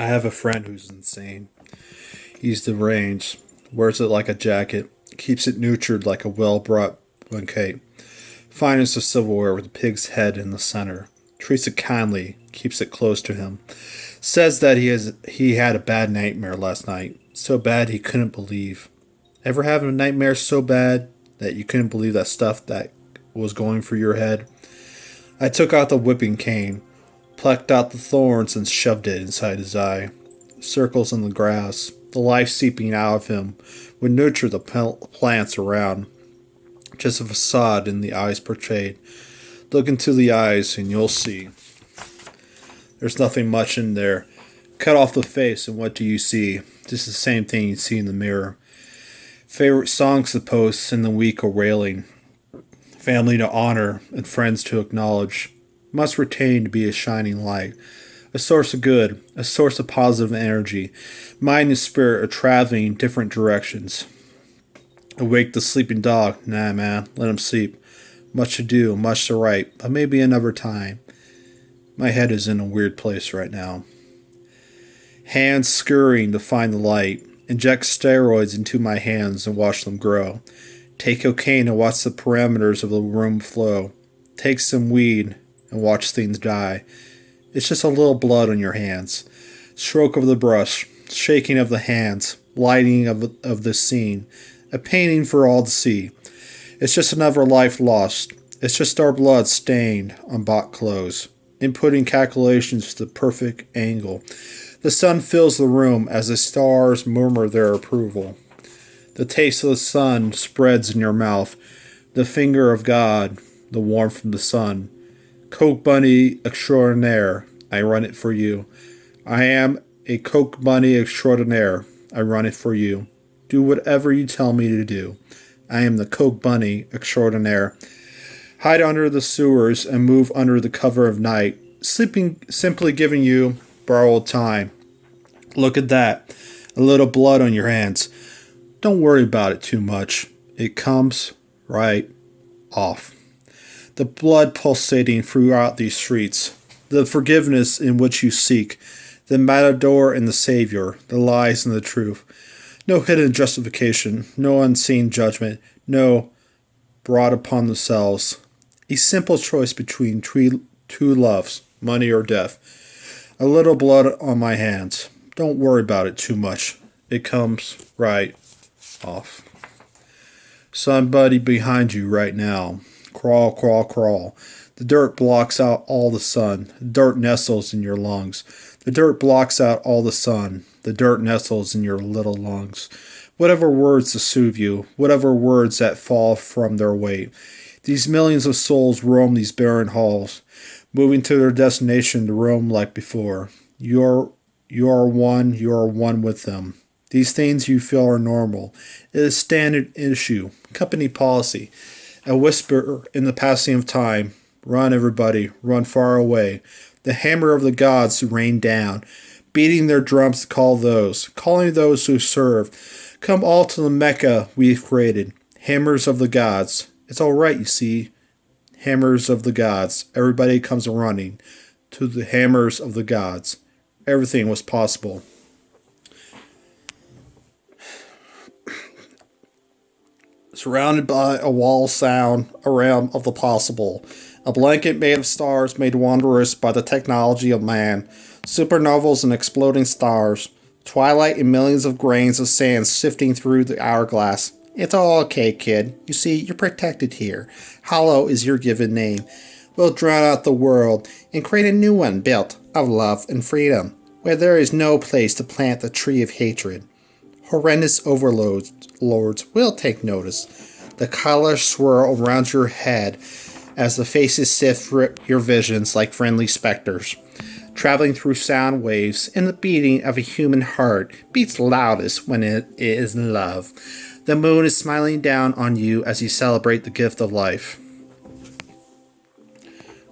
I have a friend who's insane. He's deranged, wears it like a jacket, keeps it nurtured like a well brought bouquet, finds the silverware with the pig's head in the center, treats it kindly, keeps it close to him, says that he had a bad nightmare last night, so bad he couldn't believe. Ever have a nightmare so bad that you couldn't believe that stuff that was going through your head? I took out the whipping cane, plucked out the thorns and shoved it inside his eye. Circles in the grass, the life seeping out of him, would nurture the plants around. Just a facade in the eyes portrayed. Look into the eyes and you'll see. There's nothing much in there. Cut off the face and what do you see? Just the same thing you see in the mirror. Favorite songs to post in the week are railing. Family to honor and friends to acknowledge. Must retain to be a shining light. A source of good, a source of positive energy. Mind and spirit are traveling in different directions. Awake the sleeping dog. Nah, man, let him sleep. Much to do, much to write, but maybe another time. My head is in a weird place right now. Hands scurrying to find the light. Inject steroids into my hands and watch them grow. Take cocaine and watch the parameters of the room flow. Take some weed and watch things die. It's just a little blood on your hands. Stroke of the brush, shaking of the hands, lighting of the scene. A painting for all to see. It's just another life lost. It's just our blood stained on bought clothes. Inputting calculations to the perfect angle. The sun fills the room as the stars murmur their approval. The taste of the sun spreads in your mouth. The finger of God, the warmth from the sun. Coke Bunny extraordinaire, I run it for you. I am a Coke Bunny extraordinaire, I run it for you. Do whatever you tell me to do. I am the Coke Bunny extraordinaire. Hide under the sewers and move under the cover of night, sleeping simply giving you borrowed time. Look at that, a little blood on your hands. Don't worry about it too much. It comes right off. The blood pulsating throughout these streets, the forgiveness in which you seek, the matador and the savior, the lies and the truth. No hidden justification, no unseen judgment, no brought upon themselves. A simple choice between two loves, money or death. A little blood on my hands. Don't worry about it too much. It comes right off. Somebody behind you right now. Crawl, crawl, crawl. The dirt blocks out all the sun. The dirt nestles in your lungs. The dirt blocks out all the sun. The dirt nestles in your little lungs. Whatever words to soothe you, whatever words that fall from their weight. These millions of souls roam these barren halls, moving to their destination to roam like before. You are one with them. These things you feel are normal. It is standard issue, company policy. A whisper in the passing of time. Run, everybody, run far away. The hammer of the gods rain down, beating their drums to calling those who serve. Come all to the Mecca we've created. Hammers of the gods. It's all right, you see. Hammers of the gods. Everybody comes running to the hammers of the gods. Everything was possible. Surrounded by a wall of sound, a realm of the possible. A blanket made of stars made wondrous by the technology of man. Supernovas and exploding stars. Twilight and millions of grains of sand sifting through the hourglass. It's all okay, kid. You see, you're protected here. Hollow is your given name. We'll drown out the world and create a new one built of love and freedom, where there is no place to plant the tree of hatred. Horrendous overlords will take notice. The colors swirl around your head as the faces sift through your visions like friendly specters. Traveling through sound waves, and the beating of a human heart beats loudest when it is in love. The moon is smiling down on you as you celebrate the gift of life.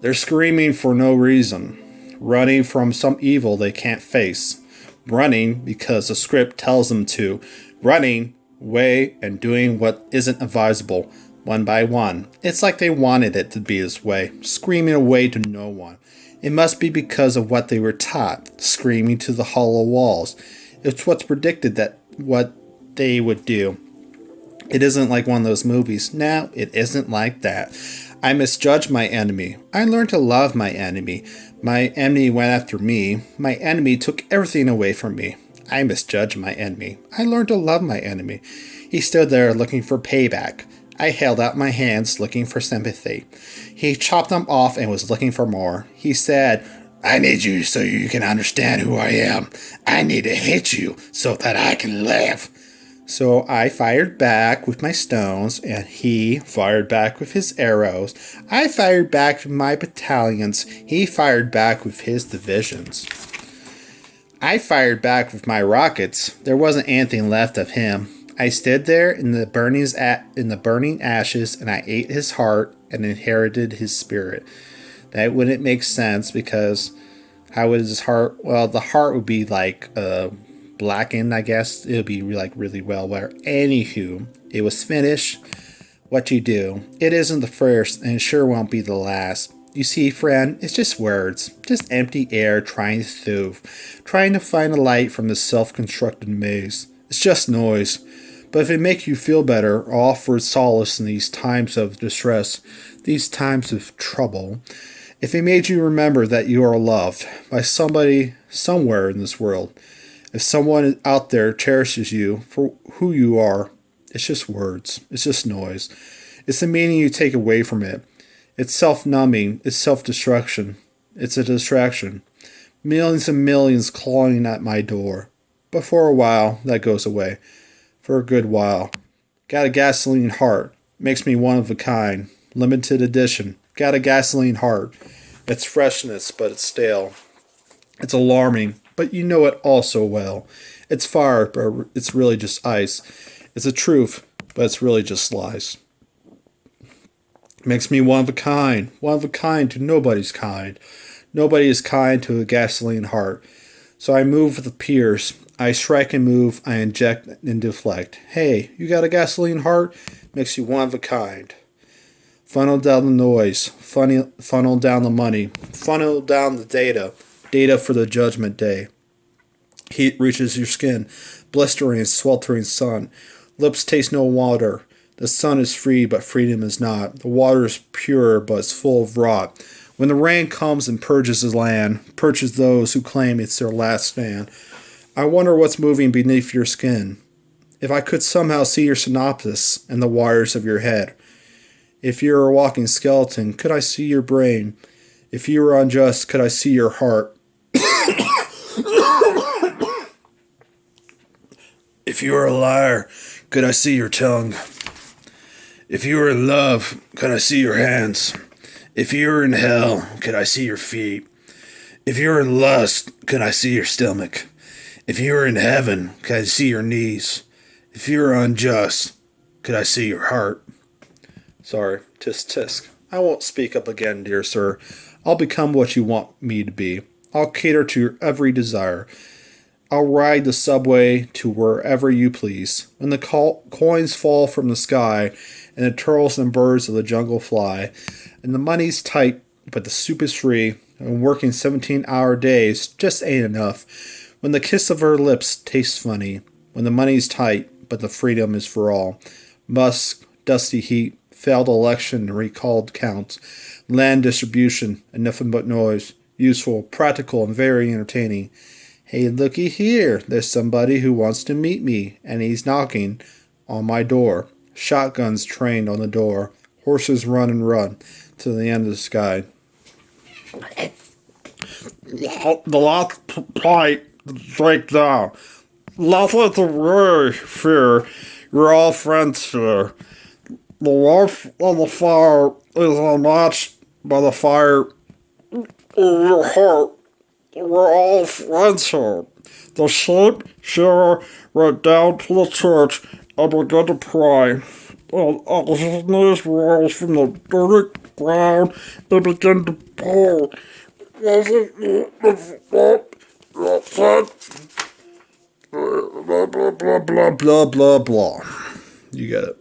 They're screaming for no reason, running from some evil they can't face. Running because the script tells them to. Running away and doing what isn't advisable, one by one. It's like they wanted it to be this way, screaming away to no one. It must be because of what they were taught, screaming to the hollow walls. It's what's predicted that what they would do. It isn't like one of those movies. No, it isn't like that. I misjudged my enemy. I learned to love my enemy. My enemy went after me. My enemy took everything away from me. I misjudged my enemy. I learned to love my enemy. He stood there looking for payback. I held out my hands looking for sympathy. He chopped them off and was looking for more. He said, I need you so you can understand who I am. I need to hit you so that I can live. So I fired back with my stones, and he fired back with his arrows. I fired back with my battalions. He fired back with his divisions. I fired back with my rockets. There wasn't anything left of him. I stood there in the burning ashes, and I ate his heart and inherited his spirit. That wouldn't make sense because how would his heart? Well, the heart would be like blackened, I guess. It would be like really well wear. Anywho, it was finished. What you do. It isn't the first, and it sure won't be the last. You see, friend, it's just words, just empty air trying to find a light from this self-constructed maze. It's just noise. But if it makes you feel better or offers solace in these times of distress, these times of trouble, if it made you remember that you are loved by somebody somewhere in this world, if someone out there cherishes you for who you are, it's just words. It's just noise. It's the meaning you take away from it. It's self-numbing. It's self-destruction. It's a distraction. Millions and millions clawing at my door. But for a while, that goes away. For a good while. Got a gasoline heart. Makes me one of a kind. Limited edition. Got a gasoline heart. It's freshness, but it's stale. It's alarming, but you know it all so well. It's fire, but it's really just ice. It's a truth, but it's really just lies. Makes me one of a kind to nobody's kind. Nobody is kind to a gasoline heart. So I move with the peers. I strike and move, I inject and deflect. Hey, you got a gasoline heart? Makes you one of a kind. Funnel down the noise, funnel down the money, funnel down the data for the judgment day. Heat reaches your skin, blistering and sweltering sun. Lips taste no water. The sun is free, but freedom is not. The water is pure, but it's full of rot. When the rain comes and purges the land, purges those who claim it's their last stand. I wonder what's moving beneath your skin. If I could somehow see your synopsis and the wires of your head. If you're a walking skeleton, could I see your brain? If you were unjust, could I see your heart? If you were a liar, could I see your tongue? If you were in love, could I see your hands? If you were in hell, could I see your feet? If you were in lust, could I see your stomach? If you were in heaven, could I see your knees? If you were unjust, could I see your heart? Sorry, tisk tisk. I won't speak up again, dear sir. I'll become what you want me to be. I'll cater to your every desire. I'll ride the subway to wherever you please. When the coins fall from the sky, and the turtles and birds of the jungle fly, and the money's tight, but the soup is free, and working 17-hour days just ain't enough. When the kiss of her lips tastes funny, when the money's tight, but the freedom is for all. Musk, dusty heat, failed election and recalled counts, land distribution, and nothing but noise, useful, practical, and very entertaining. Hey, looky here, there's somebody who wants to meet me, and he's knocking on my door. Shotguns trained on the door. Horses run and run to the end of the sky. The last plight break down. Nothing to worry, fear. You're all friends here. The warmth on the fire is unmatched by the fire in your heart. We're all friends here. The sheep shearer went down to the church and began to pray. And as his knees rose from the dirty ground, he began to pour. Blah, blah, blah, blah, blah, blah. You get it.